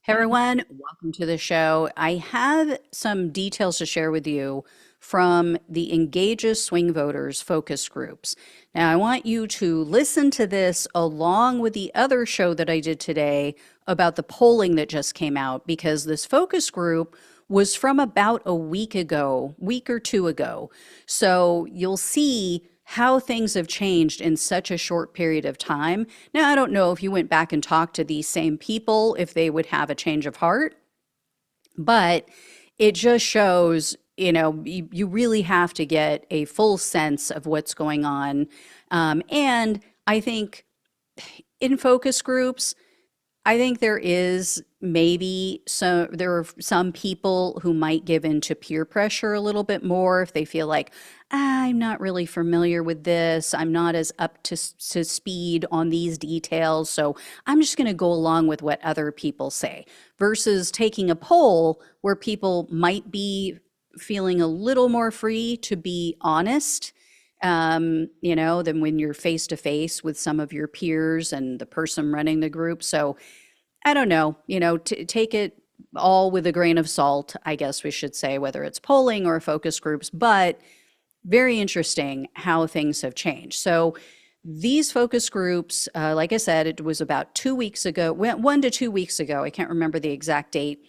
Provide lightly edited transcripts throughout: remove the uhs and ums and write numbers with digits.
Hey everyone, welcome to the show. I have some details to share with you from the Engages Swing Voters focus groups. Now, I want you to listen to this along with the other show that I did today about the polling that just came out, because this focus group was from about a week ago, week or two ago. So you'll see how things have changed in such a short period of time. Now, I don't know if you went back and talked to these same people, if they would have a change of heart, but it just shows, you really have to get a full sense of what's going on. And I think in focus groups, I think there are some people who might give in to peer pressure a little bit more if they feel like, I'm not really familiar with this. I'm not as up to speed on these details. So I'm just going to go along with what other people say versus taking a poll where people might be feeling a little more free to be honest, than when you're face to face with some of your peers and the person running the group. So I don't know, take it all with a grain of salt, I guess we should say, whether it's polling or focus groups, but very interesting how things have changed. So these focus groups, like I said, it was about 2 weeks ago, 1 to 2 weeks ago. I can't remember the exact date.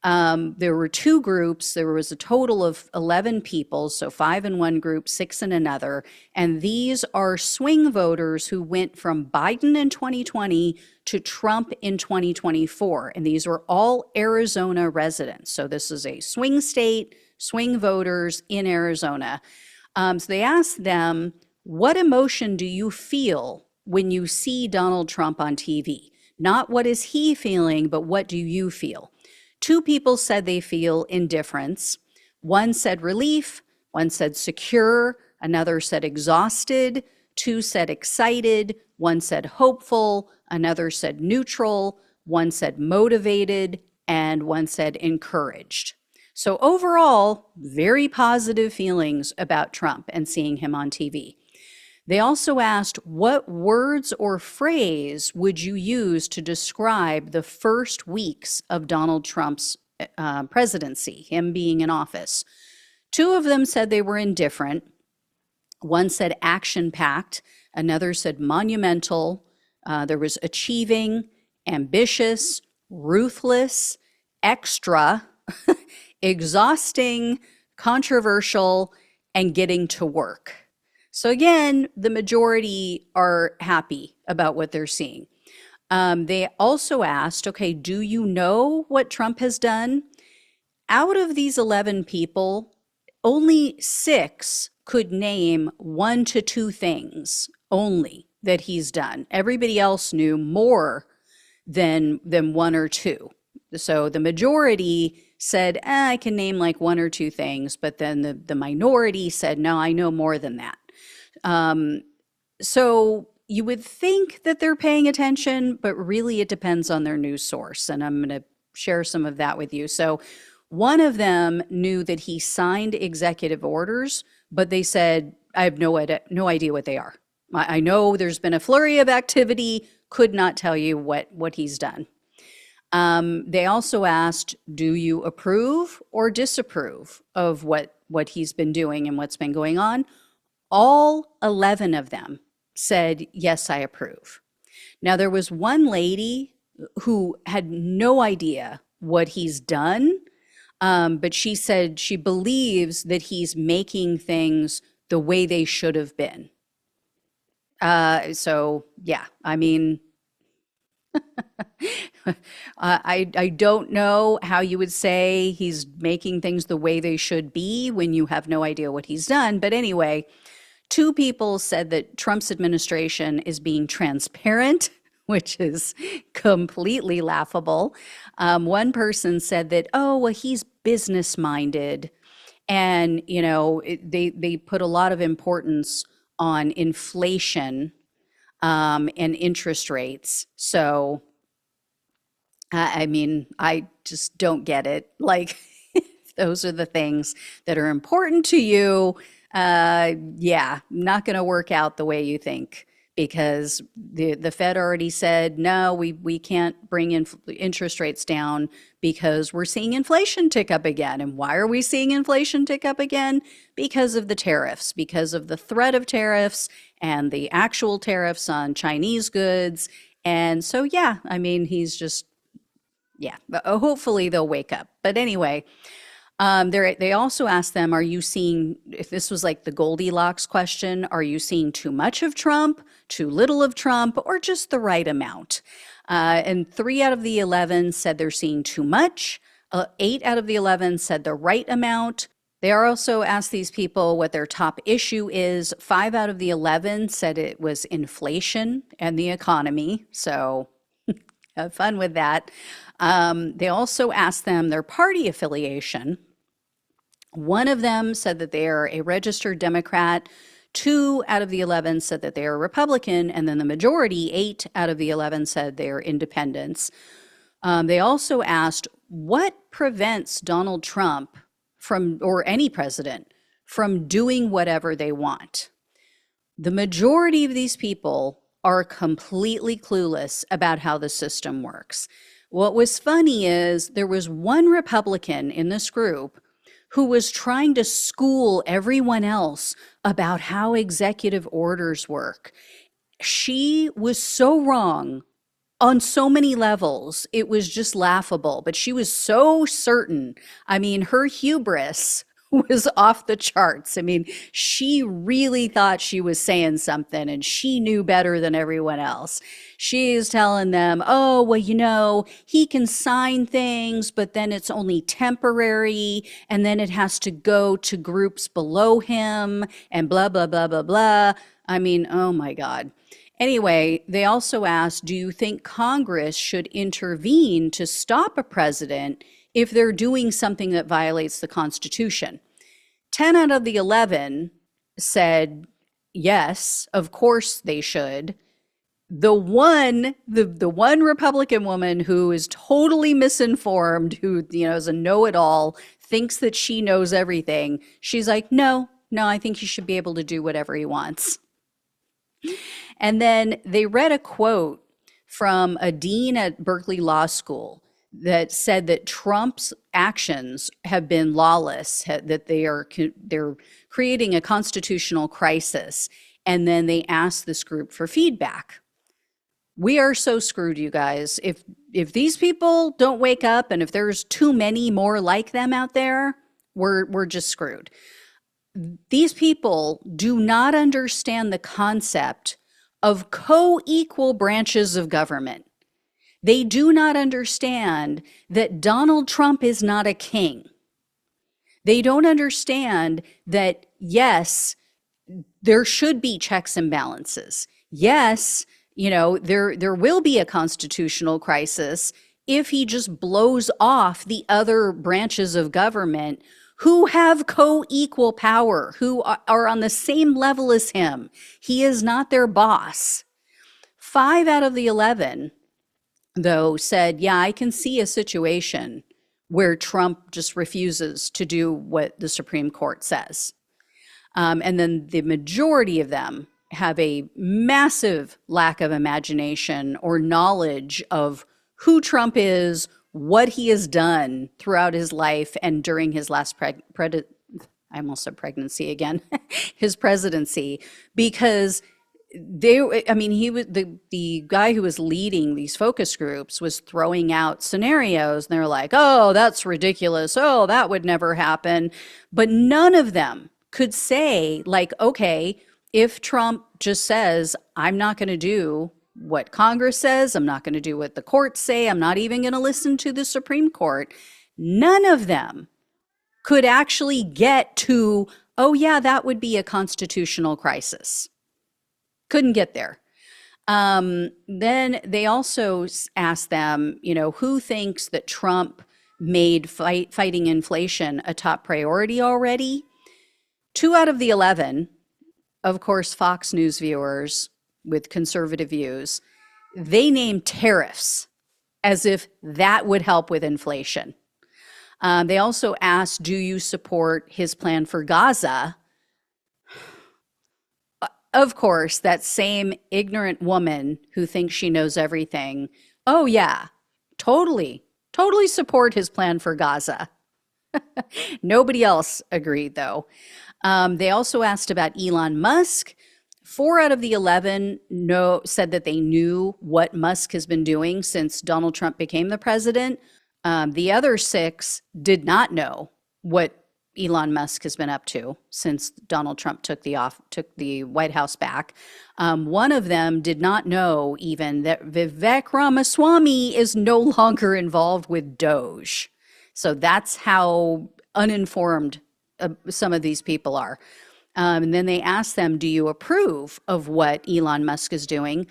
There were two groups. There was a total of 11 people, so 5 in one group, 6 in another. And these are swing voters who went from Biden in 2020 to Trump in 2024. And these were all Arizona residents. So this is a swing state, swing voters in Arizona. So they asked them, what emotion do you feel when you see Donald Trump on TV? Not what is he feeling, but what do you feel? Two people said they feel indifference. One said relief, one said secure, another said exhausted, two said excited, one said hopeful, another said neutral, one said motivated, and one said encouraged. So overall, very positive feelings about Trump and seeing him on TV. They also asked, what words or phrase would you use to describe the first weeks of Donald Trump's presidency, him being in office? Two of them said they were indifferent. One said action-packed. Another said monumental. There was achieving, ambitious, ruthless, extra, exhausting, controversial, and getting to work. So again, the majority are happy about what they're seeing. They also asked, okay, do you know what Trump has done? Out of these 11 people, only 6 could name 1 to 2 things only that he's done. Everybody else knew more than 1 or 2. So the majority said, I can name like 1 or 2 things, but then the minority said, no, I know more than that. So you would think that they're paying attention, but really it depends on their news source. And I'm going to share some of that with you. So one of them knew that he signed executive orders, but they said, I have no idea what they are. I know there's been a flurry of activity, could not tell you what he's done. They also asked, do you approve or disapprove of what he's been doing and what's been going on? All 11 of them said, yes, I approve. Now, there was one lady who had no idea what he's done, but she said she believes that he's making things the way they should have been. So, yeah, I mean, I don't know how you would say he's making things the way they should be when you have no idea what he's done. But anyway, 2 people said that Trump's administration is being transparent, which is completely laughable. One person said that, oh, well, he's business minded. And, they put a lot of importance on inflation and interest rates. So, I mean, I just don't get it. Like, if those are the things that are important to you, yeah, not going to work out the way you think because the Fed already said, no, we can't bring interest rates down because we're seeing inflation tick up again. And why are we seeing inflation tick up again? Because of the tariffs, because of the threat of tariffs and the actual tariffs on Chinese goods. And so, yeah, I mean, he's just, yeah, hopefully they'll wake up. But anyway, they also asked them, are you seeing, if this was like the Goldilocks question, are you seeing too much of Trump, too little of Trump, or just the right amount? And 3 out of the 11 said they're seeing too much. 8 out of the 11 said the right amount. They also asked these people what their top issue is. 5 out of the 11 said it was inflation and the economy. So have fun with that. They also asked them their party affiliation. One of them said that they are a registered Democrat. 2 out of the 11 said that they are Republican. And then the majority, 8 out of the 11, said they are independents. They also asked what prevents Donald Trump from, or any president, from doing whatever they want. The majority of these people are completely clueless about how the system works. What was funny is there was one Republican in this group who was trying to school everyone else about how executive orders work. She was so wrong on so many levels. It was just laughable, but she was so certain. I mean, her hubris was off the charts. I mean, she really thought she was saying something and she knew better than everyone else. She's telling them, oh, well, you know, he can sign things, but then it's only temporary and then it has to go to groups below him and blah, blah, blah, blah, blah. I mean, oh my God. Anyway, they also asked, do you think Congress should intervene to stop a president if they're doing something that violates the Constitution? 10 out of the 11 said, yes, of course they should. The one Republican woman who is totally misinformed, who, you know, is a know-it-all, thinks that she knows everything, she's like, no, I think he should be able to do whatever he wants. And then they read a quote from a dean at Berkeley Law School that said that Trump's actions have been lawless, that they're creating a constitutional crisis. And then they asked this group for feedback. We are so screwed, you guys. If these people don't wake up, and if there's too many more like them out there, we're just screwed. These people do not understand the concept of co-equal branches of government. They do not understand that Donald Trump is not a king. They don't understand that, yes, there should be checks and balances. Yes, you know, there will be a constitutional crisis if he just blows off the other branches of government who have co-equal power, who are on the same level as him. He is not their boss. 5 out of the 11, though, said, yeah, I can see a situation where Trump just refuses to do what the Supreme Court says. And then the majority of them have a massive lack of imagination or knowledge of who Trump is, what he has done throughout his life and during his last I almost said pregnancy again, his presidency, because he was the guy who was leading these focus groups was throwing out scenarios, and they're like, oh, that's ridiculous. Oh, that would never happen. But none of them could say, like, okay, if Trump just says, I'm not going to do what Congress says, I'm not going to do what the courts say, I'm not even going to listen to the Supreme Court, none of them could actually get to, oh yeah, that would be a constitutional crisis. Couldn't get there. Then they also asked them, you know, who thinks that Trump made fighting inflation a top priority already? 2 out of the 11, of course, Fox News viewers with conservative views, they named tariffs as if that would help with inflation. They also asked, do you support his plan for Gaza? of course, that same ignorant woman who thinks she knows everything, oh, yeah, totally, totally support his plan for Gaza. Nobody else agreed, though. They also asked about Elon Musk. 4 out of the 11 said that they knew what Musk has been doing since Donald Trump became the president. The other 6 did not know what Elon Musk has been up to since Donald Trump took the White House back. One of them did not know even that Vivek Ramaswamy is no longer involved with Doge. So that's how uninformed some of these people are. And then they asked them, do you approve of what Elon Musk is doing?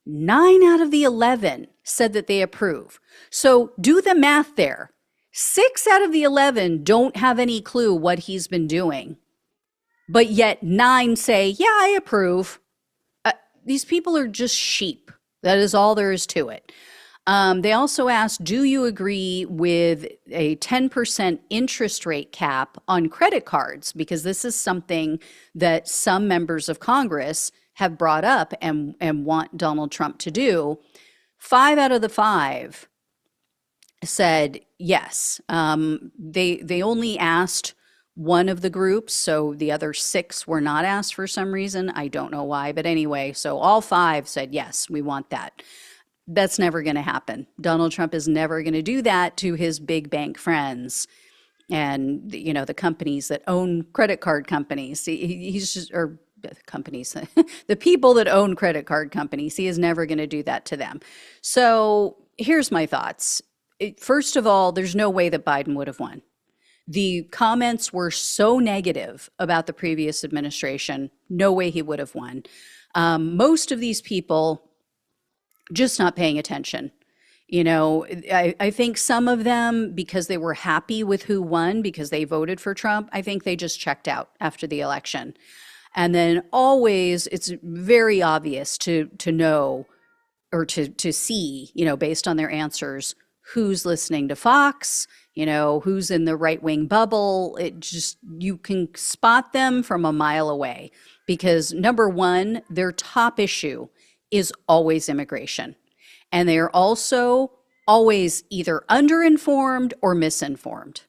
9 out of the 11 said that they approve. So do the math there. 6 out of the 11 don't have any clue what he's been doing, but yet 9 say, yeah, I approve. These people are just sheep. That is all there is to it. They also asked, do you agree with a 10% interest rate cap on credit cards? Because this is something that some members of Congress have brought up and want Donald Trump to do. 5 out of the 5 said yes. They only asked one of the groups, so the other 6 were not asked for some reason. I don't know why, but anyway, so all 5 said yes, we want that. That's never going to happen. Donald Trump is never going to do that to his big bank friends and, you know, the companies that own credit card companies. He's just, or companies, the people that own credit card companies. He is never going to do that to them. So here's my thoughts. First of all, there's no way that Biden would have won. The comments were so negative about the previous administration. No way he would have won. Most of these people just not paying attention. You know, I think some of them, because they were happy with who won, because they voted for Trump, I think they just checked out after the election. And then always, it's very obvious to know or to see, you know, based on their answers, who's listening to Fox, you know, who's in the right-wing bubble. It just, you can spot them from a mile away because number one, their top issue is always immigration. And they are also always either underinformed or misinformed.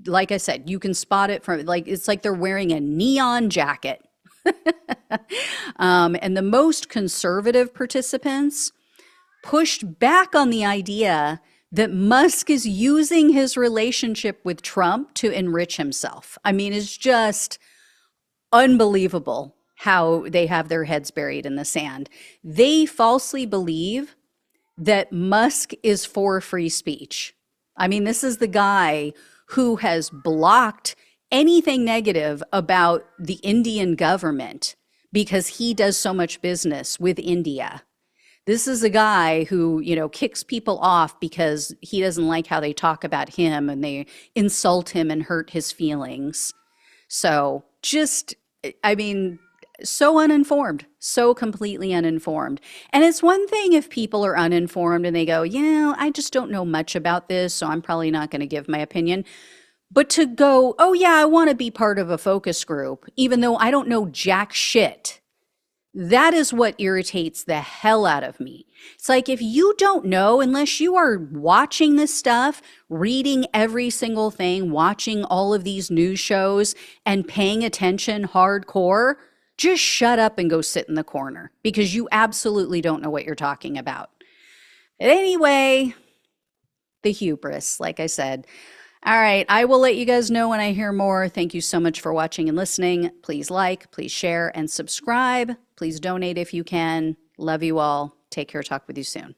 Like I said, you can spot it from, like, it's like they're wearing a neon jacket. And the most conservative participants pushed back on the idea that Musk is using his relationship with Trump to enrich himself. I mean, it's just unbelievable how they have their heads buried in the sand. They falsely believe that Musk is for free speech. I mean, this is the guy who has blocked anything negative about the Indian government because he does so much business with India. This is a guy who, you know, kicks people off because he doesn't like how they talk about him and they insult him and hurt his feelings. So just, I mean, so uninformed, so completely uninformed. And it's one thing if people are uninformed and they go, you know, I just don't know much about this, so I'm probably not going to give my opinion. But to go, oh yeah, I want to be part of a focus group, even though I don't know jack shit. That is what irritates the hell out of me. It's like, if you don't know, unless you are watching this stuff, reading every single thing, watching all of these news shows and paying attention hardcore, just shut up and go sit in the corner because you absolutely don't know what you're talking about. But anyway, the hubris, like I said. All right, I will let you guys know when I hear more. Thank you so much for watching and listening. Please like, please share, and subscribe. Please donate if you can. Love you all. Take care. Talk with you soon.